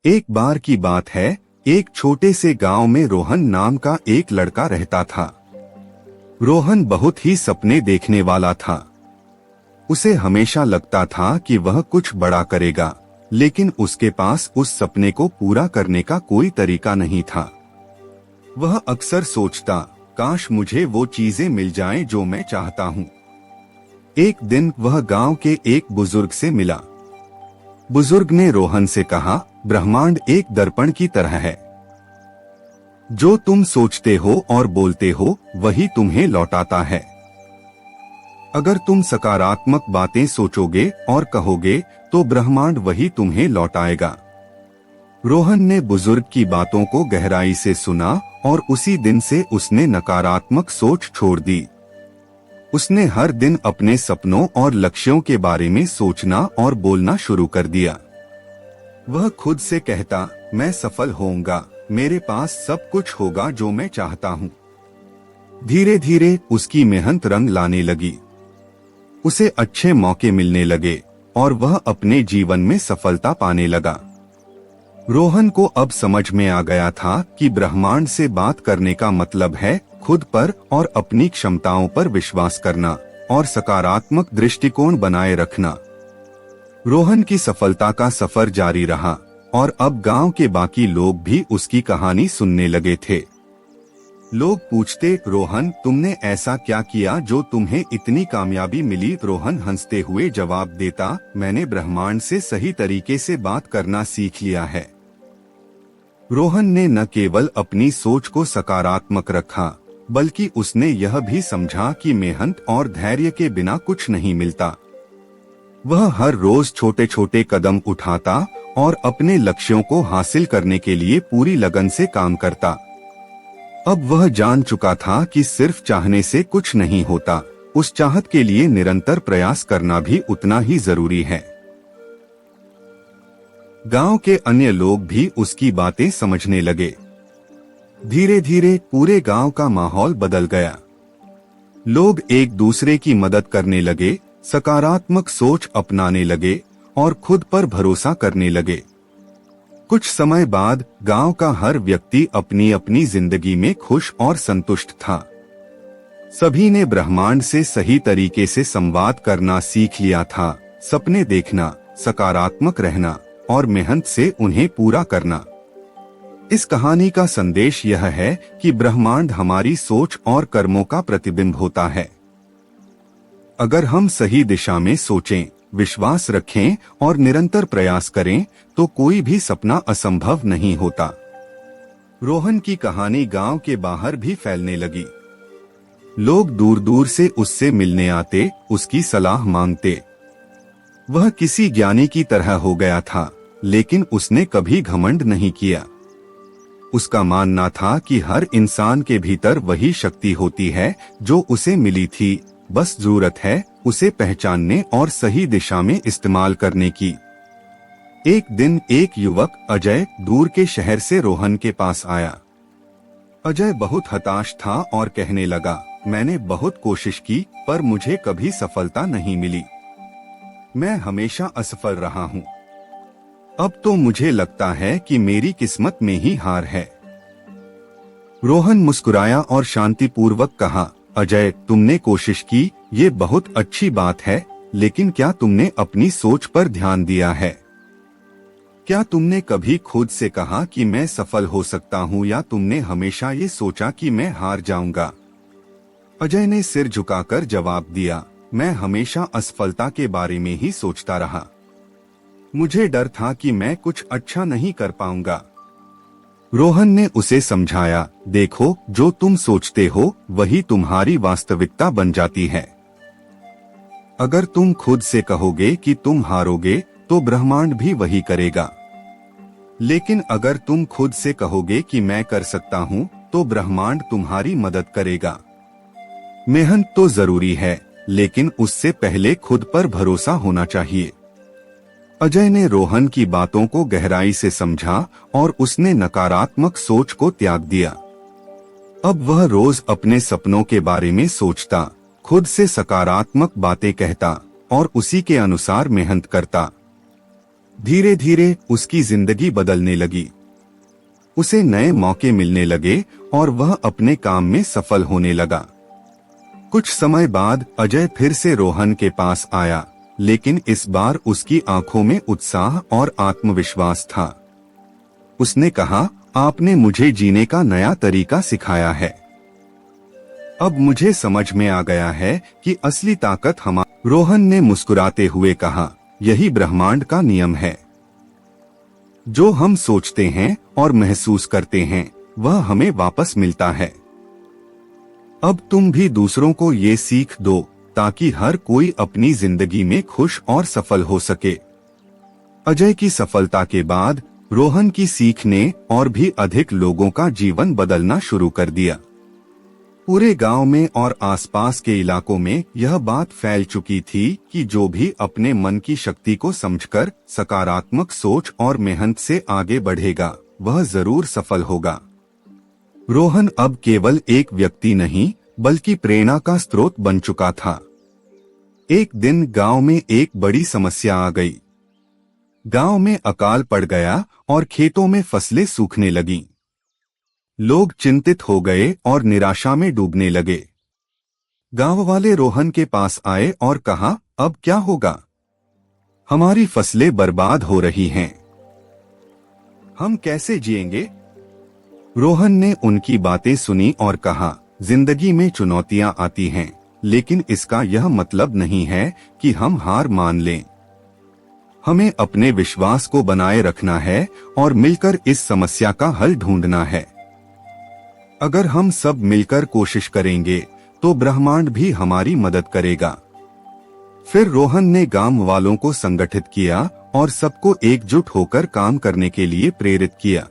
एक बार की बात है, एक छोटे से गांव में रोहन नाम का एक लड़का रहता था। रोहन बहुत ही सपने देखने वाला था। उसे हमेशा लगता था कि वह कुछ बड़ा करेगा, लेकिन उसके पास उस सपने को पूरा करने का कोई तरीका नहीं था। वह अक्सर सोचता, काश मुझे वो चीजें मिल जाएं जो मैं चाहता हूँ। एक दिन वह गांव के एक बुजुर्ग से मिला। बुजुर्ग ने रोहन से कहा, ब्रह्मांड एक दर्पण की तरह है। जो तुम सोचते हो और बोलते हो वही तुम्हें लौटाता है। अगर तुम सकारात्मक बातें सोचोगे और कहोगे तो ब्रह्मांड वही तुम्हें लौटाएगा। रोहन ने बुजुर्ग की बातों को गहराई से सुना और उसी दिन से उसने नकारात्मक सोच छोड़ दी। उसने हर दिन अपने सपनों और लक्ष्यों के बारे में सोचना और बोलना शुरू कर दिया। वह खुद से कहता, मैं सफल होऊंगा, मेरे पास सब कुछ होगा जो मैं चाहता हूँ। धीरे धीरे उसकी मेहनत रंग लाने लगी। उसे अच्छे मौके मिलने लगे और वह अपने जीवन में सफलता पाने लगा। रोहन को अब समझ में आ गया था कि ब्रह्मांड से बात करने का मतलब है खुद पर और अपनी क्षमताओं पर विश्वास करना और सकारात्मक दृष्टिकोण बनाए रखना। रोहन की सफलता का सफर जारी रहा और अब गांव के बाकी लोग भी उसकी कहानी सुनने लगे थे। लोग पूछते, रोहन तुमने ऐसा क्या किया जो तुम्हें इतनी कामयाबी मिली? रोहन हंसते हुए जवाब देता, मैंने ब्रह्मांड से सही तरीके से बात करना सीख लिया है। रोहन ने न केवल अपनी सोच को सकारात्मक रखा, बल्कि उसने यह भी समझा कि मेहनत और धैर्य के बिना कुछ नहीं मिलता। वह हर रोज छोटे छोटे कदम उठाता और अपने लक्ष्यों को हासिल करने के लिए पूरी लगन से काम करता। अब वह जान चुका था कि सिर्फ चाहने से कुछ नहीं होता, उस चाहत के लिए निरंतर प्रयास करना भी उतना ही जरूरी है। गांव के अन्य लोग भी उसकी बातें समझने लगे। धीरे धीरे पूरे गांव का माहौल बदल गया। लोग एक दूसरे की मदद करने लगे, सकारात्मक सोच अपनाने लगे और खुद पर भरोसा करने लगे। कुछ समय बाद गांव का हर व्यक्ति अपनी अपनी जिंदगी में खुश और संतुष्ट था। सभी ने ब्रह्मांड से सही तरीके से संवाद करना सीख लिया था, सपने देखना, सकारात्मक रहना और मेहनत से उन्हें पूरा करना। इस कहानी का संदेश यह है कि ब्रह्मांड हमारी सोच और कर्मों का प्रतिबिंब होता है। अगर हम सही दिशा में सोचें, विश्वास रखें और निरंतर प्रयास करें तो कोई भी सपना असंभव नहीं होता। रोहन की कहानी गांव के बाहर भी फैलने लगी। लोग दूर दूर से उससे मिलने आते, उसकी सलाह मांगते। वह किसी ज्ञानी की तरह हो गया था, लेकिन उसने कभी घमंड नहीं किया। उसका मानना था कि हर इंसान के भीतर वही शक्ति होती है जो उसे मिली थी, बस जरूरत है उसे पहचानने और सही दिशा में इस्तेमाल करने की। एक दिन एक युवक अजय दूर के शहर से रोहन के पास आया। अजय बहुत हताश था और कहने लगा, मैंने बहुत कोशिश की पर मुझे कभी सफलता नहीं मिली। मैं हमेशा असफल रहा हूँ। अब तो मुझे लगता है कि मेरी किस्मत में ही हार है। रोहन मुस्कुराया और शांतिपूर्वक कहा, अजय तुमने कोशिश की, ये बहुत अच्छी बात है, लेकिन क्या तुमने अपनी सोच पर ध्यान दिया है? क्या तुमने कभी खुद से कहा कि मैं सफल हो सकता हूँ, या तुमने हमेशा ये सोचा कि मैं हार जाऊंगा? अजय ने सिर झुकाकर जवाब दिया, मैं हमेशा असफलता के बारे में ही सोचता रहा। मुझे डर था कि मैं कुछ अच्छा नहीं कर पाऊंगा। रोहन ने उसे समझाया, देखो जो तुम सोचते हो वही तुम्हारी वास्तविकता बन जाती है। अगर तुम खुद से कहोगे कि तुम हारोगे तो ब्रह्मांड भी वही करेगा। लेकिन अगर तुम खुद से कहोगे कि मैं कर सकता हूँ तो ब्रह्मांड तुम्हारी मदद करेगा। मेहनत तो जरूरी है, लेकिन उससे पहले खुद पर भरोसा होना चाहिए। अजय ने रोहन की बातों को गहराई से समझा और उसने नकारात्मक सोच को त्याग दिया। अब वह रोज अपने सपनों के बारे में सोचता, खुद से सकारात्मक बातें कहता और उसी के अनुसार मेहनत करता। धीरे धीरे उसकी जिंदगी बदलने लगी। उसे नए मौके मिलने लगे और वह अपने काम में सफल होने लगा। कुछ समय बाद अजय फिर से रोहन के पास आया, लेकिन इस बार उसकी आंखों में उत्साह और आत्मविश्वास था। उसने कहा, आपने मुझे जीने का नया तरीका सिखाया है। अब मुझे समझ में आ गया है कि असली ताकत हमारी। रोहन ने मुस्कुराते हुए कहा, यही ब्रह्मांड का नियम है। जो हम सोचते हैं और महसूस करते हैं वह हमें वापस मिलता है। अब तुम भी दूसरों को ये सीख दो ताकि हर कोई अपनी जिंदगी में खुश और सफल हो सके। अजय की सफलता के बाद रोहन की सीख ने और भी अधिक लोगों का जीवन बदलना शुरू कर दिया। पूरे गांव में और आसपास के इलाकों में यह बात फैल चुकी थी कि जो भी अपने मन की शक्ति को समझकर सकारात्मक सोच और मेहनत से आगे बढ़ेगा वह जरूर सफल होगा। रोहन अब केवल एक व्यक्ति नहीं बल्कि प्रेरणा का स्रोत बन चुका था। एक दिन गांव में एक बड़ी समस्या आ गई। गांव में अकाल पड़ गया और खेतों में फसलें सूखने लगीं। लोग चिंतित हो गए और निराशा में डूबने लगे। गांव वाले रोहन के पास आए और कहा, अब क्या होगा? हमारी फसलें बर्बाद हो रही हैं। हम कैसे जिएंगे? रोहन ने उनकी बातें सुनी और कहा, जिंदगी में चुनौतियां आती हैं, लेकिन इसका यह मतलब नहीं है कि हम हार मान लें। हमें अपने विश्वास को बनाए रखना है और मिलकर इस समस्या का हल ढूंढना है। अगर हम सब मिलकर कोशिश करेंगे तो ब्रह्मांड भी हमारी मदद करेगा। फिर रोहन ने गांव वालों को संगठित किया और सबको एकजुट होकर काम करने के लिए प्रेरित किया।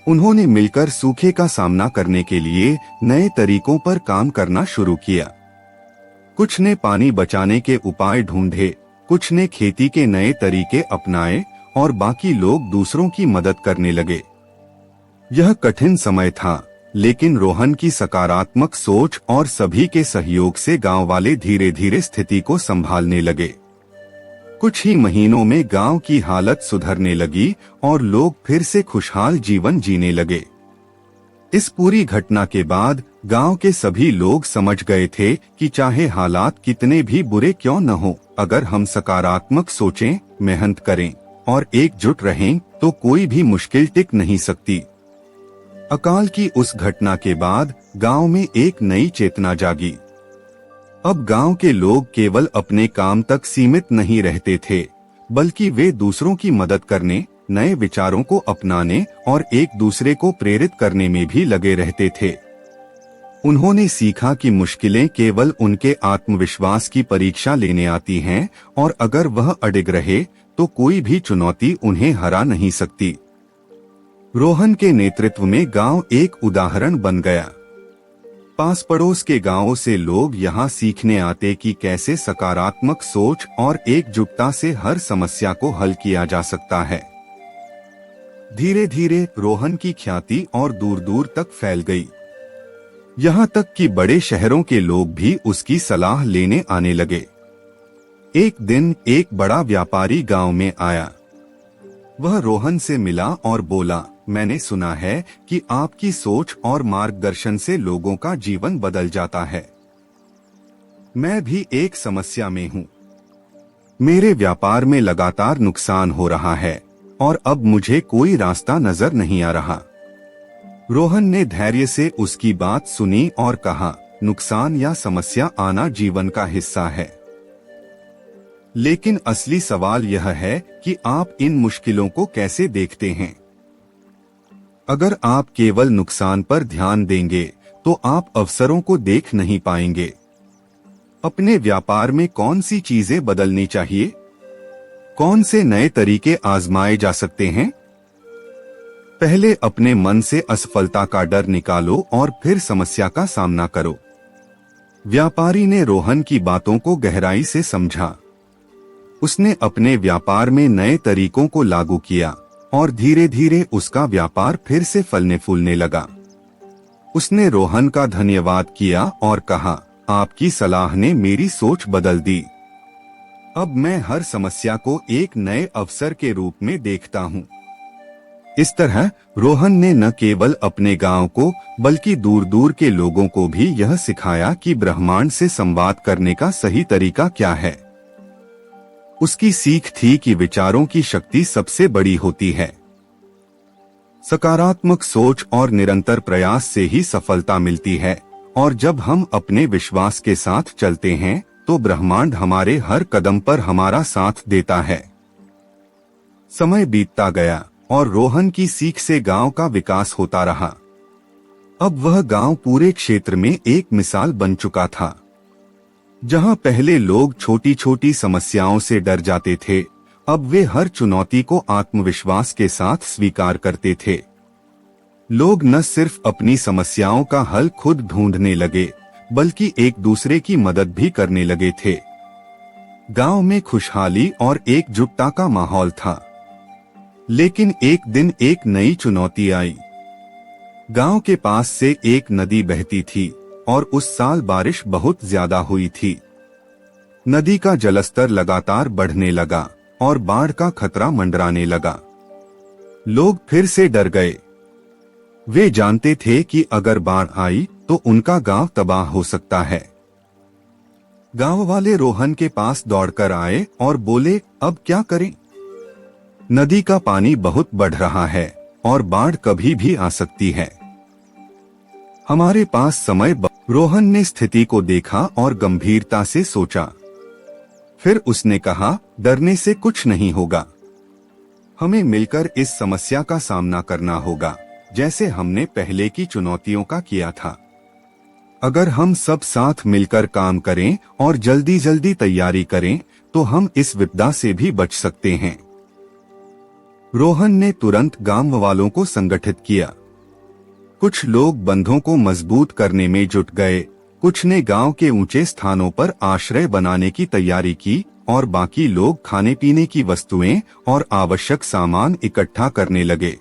उन्होंने मिलकर सूखे का सामना करने के लिए नए तरीकों पर काम करना शुरू किया। कुछ ने पानी बचाने के उपाय ढूंढे, कुछ ने खेती के नए तरीके अपनाए और बाकी लोग दूसरों की मदद करने लगे। यह कठिन समय था, लेकिन रोहन की सकारात्मक सोच और सभी के सहयोग से गांव वाले धीरे धीरे स्थिति को संभालने लगे। कुछ ही महीनों में गांव की हालत सुधरने लगी और लोग फिर से खुशहाल जीवन जीने लगे। इस पूरी घटना के बाद गांव के सभी लोग समझ गए थे कि चाहे हालात कितने भी बुरे क्यों न हो, अगर हम सकारात्मक सोचें, मेहनत करें और एकजुट रहें तो कोई भी मुश्किल टिक नहीं सकती। अकाल की उस घटना के बाद गांव में एक नई चेतना जागी। अब गांव के लोग केवल अपने काम तक सीमित नहीं रहते थे, बल्कि वे दूसरों की मदद करने, नए विचारों को अपनाने और एक दूसरे को प्रेरित करने में भी लगे रहते थे। उन्होंने सीखा कि मुश्किलें केवल उनके आत्मविश्वास की परीक्षा लेने आती हैं और अगर वह अडिग रहे तो कोई भी चुनौती उन्हें हरा नहीं सकती। रोहन के नेतृत्व में गांव एक उदाहरण बन गया। पास पड़ोस के गांवों से लोग यहां सीखने आते कि कैसे सकारात्मक सोच और एकजुटता से हर समस्या को हल किया जा सकता है। धीरे धीरे रोहन की ख्याति और दूर दूर तक फैल गई। यहां तक कि बड़े शहरों के लोग भी उसकी सलाह लेने आने लगे। एक दिन एक बड़ा व्यापारी गांव में आया। वह रोहन से मिला और बोला, मैंने सुना है कि आपकी सोच और मार्गदर्शन से लोगों का जीवन बदल जाता है। मैं भी एक समस्या में हूँ। मेरे व्यापार में लगातार नुकसान हो रहा है और अब मुझे कोई रास्ता नजर नहीं आ रहा। रोहन ने धैर्य से उसकी बात सुनी और कहा, नुकसान या समस्या आना जीवन का हिस्सा है, लेकिन असली सवाल यह है कि आप इन मुश्किलों को कैसे देखते हैं। अगर आप केवल नुकसान पर ध्यान देंगे तो आप अवसरों को देख नहीं पाएंगे। अपने व्यापार में कौन सी चीजें बदलनी चाहिए, कौन से नए तरीके आजमाए जा सकते हैं? पहले अपने मन से असफलता का डर निकालो और फिर समस्या का सामना करो। व्यापारी ने रोहन की बातों को गहराई से समझा। उसने अपने व्यापार में नए तरीकों को लागू किया और धीरे धीरे उसका व्यापार फिर से फलने फूलने लगा। उसने रोहन का धन्यवाद किया और कहा, आपकी सलाह ने मेरी सोच बदल दी। अब मैं हर समस्या को एक नए अवसर के रूप में देखता हूँ। इस तरह रोहन ने न केवल अपने गांव को बल्कि दूर दूर के लोगों को भी यह सिखाया कि ब्रह्मांड से संवाद करने का सही तरीका क्या है। उसकी सीख थी कि विचारों की शक्ति सबसे बड़ी होती है। सकारात्मक सोच और निरंतर प्रयास से ही सफलता मिलती है, और जब हम अपने विश्वास के साथ चलते हैं तो ब्रह्मांड हमारे हर कदम पर हमारा साथ देता है। समय बीतता गया और रोहन की सीख से गांव का विकास होता रहा। अब वह गांव पूरे क्षेत्र में एक मिसाल बन चुका था। जहां पहले लोग छोटी छोटी समस्याओं से डर जाते थे, अब वे हर चुनौती को आत्मविश्वास के साथ स्वीकार करते थे। लोग न सिर्फ अपनी समस्याओं का हल खुद ढूंढने लगे, बल्कि एक दूसरे की मदद भी करने लगे थे। गांव में खुशहाली और एकजुटता का माहौल था। लेकिन एक दिन एक नई चुनौती आई। गांव के पास से एक नदी बहती थी और उस साल बारिश बहुत ज्यादा हुई थी। नदी का जलस्तर लगातार बढ़ने लगा और बाढ़ का खतरा मंडराने लगा। लोग फिर से डर गए। वे जानते थे कि अगर बाढ़ आई तो उनका गांव तबाह हो सकता है। गांव वाले रोहन के पास दौड़कर आए और बोले, अब क्या करें? नदी का पानी बहुत बढ़ रहा है और बाढ़ कभी भी आ सकती है। हमारे पास रोहन ने स्थिति को देखा और गंभीरता से सोचा। फिर उसने कहा, डरने से कुछ नहीं होगा। हमें मिलकर इस समस्या का सामना करना होगा, जैसे हमने पहले की चुनौतियों का किया था। अगर हम सब साथ मिलकर काम करें और जल्दी जल्दी तैयारी करें तो हम इस विपदा से भी बच सकते हैं। रोहन ने तुरंत गांव वालों को संगठित किया। कुछ लोग बंधों को मजबूत करने में जुट गए, कुछ ने गांव के ऊंचे स्थानों पर आश्रय बनाने की तैयारी की और बाकी लोग खाने पीने की वस्तुएं और आवश्यक सामान इकट्ठा करने लगे।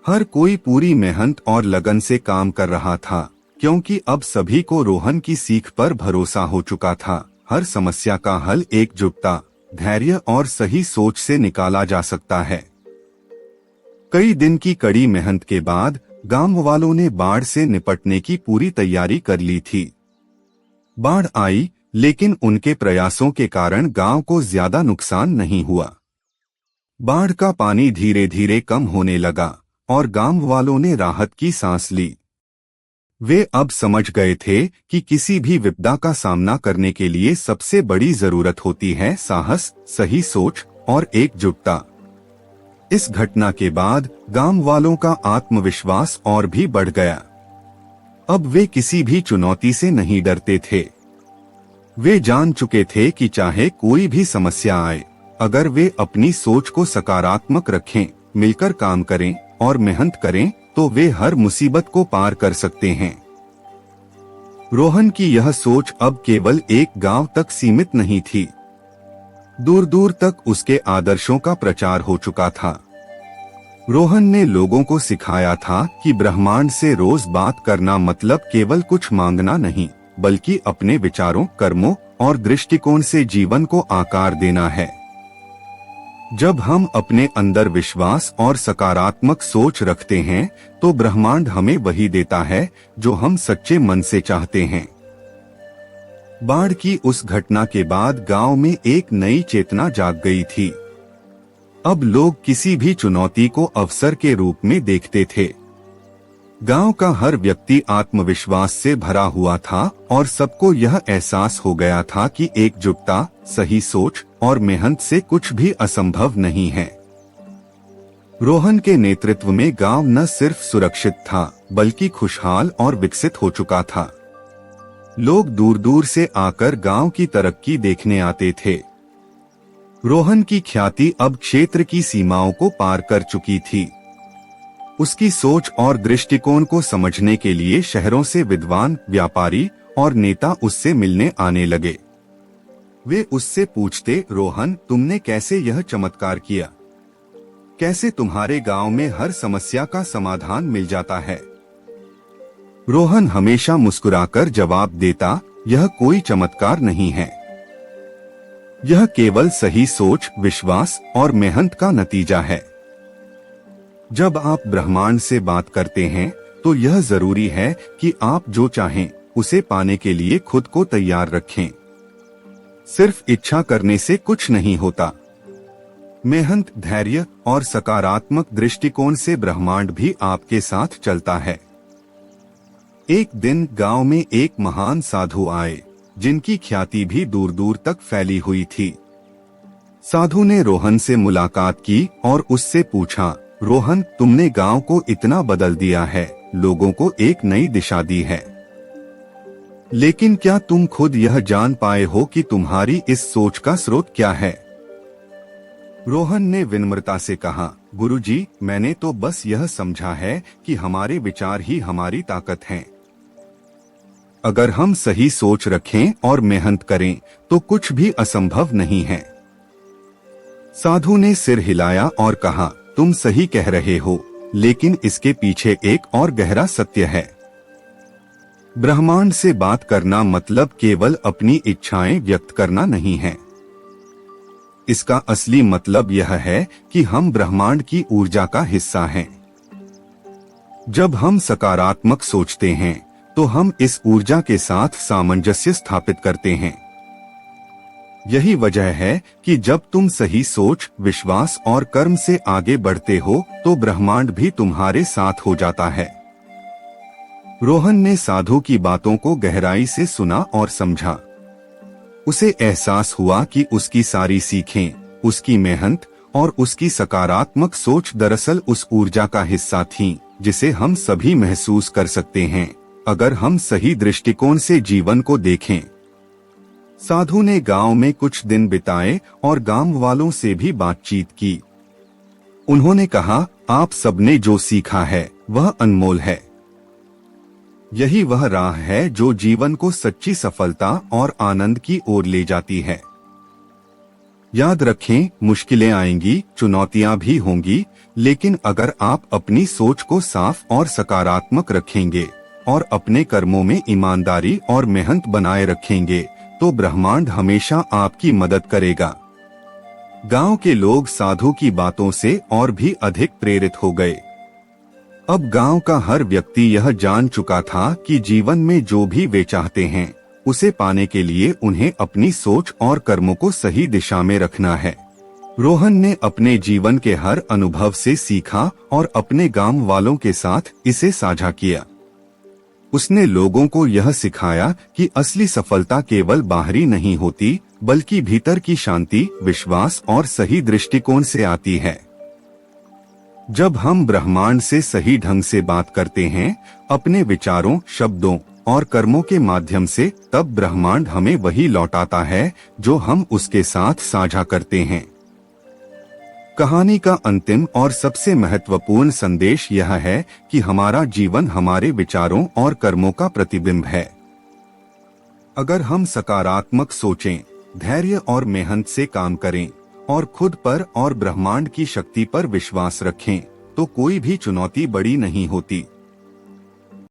हर कोई पूरी मेहनत और लगन से काम कर रहा था, क्योंकि अब सभी को रोहन की सीख पर भरोसा हो चुका था। हर समस्या का हल एकजुटता, धैर्य और सही सोच से निकाला जा सकता है। कई दिन की कड़ी मेहनत के बाद गांव वालों ने बाढ़ से निपटने की पूरी तैयारी कर ली थी। बाढ़ आई, लेकिन उनके प्रयासों के कारण गांव को ज्यादा नुकसान नहीं हुआ। बाढ़ का पानी धीरे धीरे कम होने लगा और गांव वालों ने राहत की सांस ली। वे अब समझ गए थे कि किसी भी विपदा का सामना करने के लिए सबसे बड़ी जरूरत होती है साहस, सही सोच और एकजुटता। इस घटना के बाद गांव वालों का आत्मविश्वास और भी बढ़ गया। अब वे किसी भी चुनौती से नहीं डरते थे। वे जान चुके थे कि चाहे कोई भी समस्या आए, अगर वे अपनी सोच को सकारात्मक रखें, मिलकर काम करें और मेहनत करें तो वे हर मुसीबत को पार कर सकते हैं। रोहन की यह सोच अब केवल एक गांव तक सीमित नहीं थी। दूर दूर तक उसके आदर्शों का प्रचार हो चुका था। रोहन ने लोगों को सिखाया था कि ब्रह्मांड से रोज बात करना मतलब केवल कुछ मांगना नहीं, बल्कि अपने विचारों, कर्मों और दृष्टिकोण से जीवन को आकार देना है। जब हम अपने अंदर विश्वास और सकारात्मक सोच रखते हैं तो ब्रह्मांड हमें वही देता है जो हम सच्चे मन से चाहते हैं। बाढ़ की उस घटना के बाद गांव में एक नई चेतना जाग गई थी। अब लोग किसी भी चुनौती को अवसर के रूप में देखते थे। गांव का हर व्यक्ति आत्मविश्वास से भरा हुआ था और सबको यह एहसास हो गया था कि एकजुटता, सही सोच और मेहनत से कुछ भी असंभव नहीं है। रोहन के नेतृत्व में गांव न सिर्फ सुरक्षित था, बल्कि खुशहाल और विकसित हो चुका था। लोग दूर दूर से आकर गांव की तरक्की देखने आते थे। रोहन की ख्याति अब क्षेत्र की सीमाओं को पार कर चुकी थी। उसकी सोच और दृष्टिकोण को समझने के लिए शहरों से विद्वान, व्यापारी और नेता उससे मिलने आने लगे। वे उससे पूछते, रोहन, तुमने कैसे यह चमत्कार किया? कैसे तुम्हारे गांव में हर समस्या का समाधान मिल जाता है? रोहन हमेशा मुस्कुराकर जवाब देता, यह कोई चमत्कार नहीं है। यह केवल सही सोच, विश्वास और मेहनत का नतीजा है। जब आप ब्रह्मांड से बात करते हैं तो यह जरूरी है कि आप जो चाहें उसे पाने के लिए खुद को तैयार रखें। सिर्फ इच्छा करने से कुछ नहीं होता। मेहनत, धैर्य और सकारात्मक दृष्टिकोण से ब्रह्मांड भी आपके साथ चलता है। एक दिन गांव में एक महान साधु आए जिनकी ख्याति भी दूर दूर तक फैली हुई थी। साधु ने रोहन से मुलाकात की और उससे पूछा, रोहन, तुमने गांव को इतना बदल दिया है, लोगों को एक नई दिशा दी है, लेकिन क्या तुम खुद यह जान पाए हो कि तुम्हारी इस सोच का स्रोत क्या है? रोहन ने विनम्रता से कहा, गुरुजी, मैंने तो बस यह समझा है कि हमारे विचार ही हमारी ताकत हैं। अगर हम सही सोच रखें और मेहनत करें तो कुछ भी असंभव नहीं है। साधु ने सिर हिलाया और कहा, तुम सही कह रहे हो, लेकिन इसके पीछे एक और गहरा सत्य है। ब्रह्मांड से बात करना मतलब केवल अपनी इच्छाएं व्यक्त करना नहीं है। इसका असली मतलब यह है कि हम ब्रह्मांड की ऊर्जा का हिस्सा हैं। जब हम सकारात्मक सोचते हैं तो हम इस ऊर्जा के साथ सामंजस्य स्थापित करते हैं। यही वजह है कि जब तुम सही सोच, विश्वास और कर्म से आगे बढ़ते हो तो ब्रह्मांड भी तुम्हारे साथ हो जाता है। रोहन ने साधु की बातों को गहराई से सुना और समझा। उसे एहसास हुआ कि उसकी सारी सीखें, उसकी मेहनत और उसकी सकारात्मक सोच दरअसल उस ऊर्जा का हिस्सा थीं, जिसे हम सभी महसूस कर सकते हैं अगर हम सही दृष्टिकोण से जीवन को देखें। साधु ने गांव में कुछ दिन बिताए और गांव वालों से भी बातचीत की। उन्होंने कहा, आप सबने जो सीखा है वह अनमोल है। यही वह राह है जो जीवन को सच्ची सफलता और आनंद की ओर ले जाती है। याद रखें, मुश्किलें आएंगी, चुनौतियां भी होंगी, लेकिन अगर आप अपनी सोच को साफ और सकारात्मक रखेंगे और अपने कर्मों में ईमानदारी और मेहनत बनाए रखेंगे तो ब्रह्मांड हमेशा आपकी मदद करेगा। गांव के लोग साधु की बातों से और भी अधिक प्रेरित हो गए। अब गांव का हर व्यक्ति यह जान चुका था कि जीवन में जो भी वे चाहते हैं उसे पाने के लिए उन्हें अपनी सोच और कर्मों को सही दिशा में रखना है। रोहन ने अपने जीवन के हर अनुभव से सीखा और अपने गांव वालों के साथ इसे साझा किया। उसने लोगों को यह सिखाया कि असली सफलता केवल बाहरी नहीं होती, बल्कि भीतर की शांति, विश्वास और सही दृष्टिकोण से आती है। जब हम ब्रह्मांड से सही ढंग से बात करते हैं, अपने विचारों, शब्दों और कर्मों के माध्यम से, तब ब्रह्मांड हमें वही लौटाता है जो हम उसके साथ साझा करते हैं। कहानी का अंतिम और सबसे महत्वपूर्ण संदेश यह है कि हमारा जीवन हमारे विचारों और कर्मों का प्रतिबिंब है। अगर हम सकारात्मक सोचें, धैर्य और मेहनत से काम करें और खुद पर और ब्रह्मांड की शक्ति पर विश्वास रखें, तो कोई भी चुनौती बड़ी नहीं होती।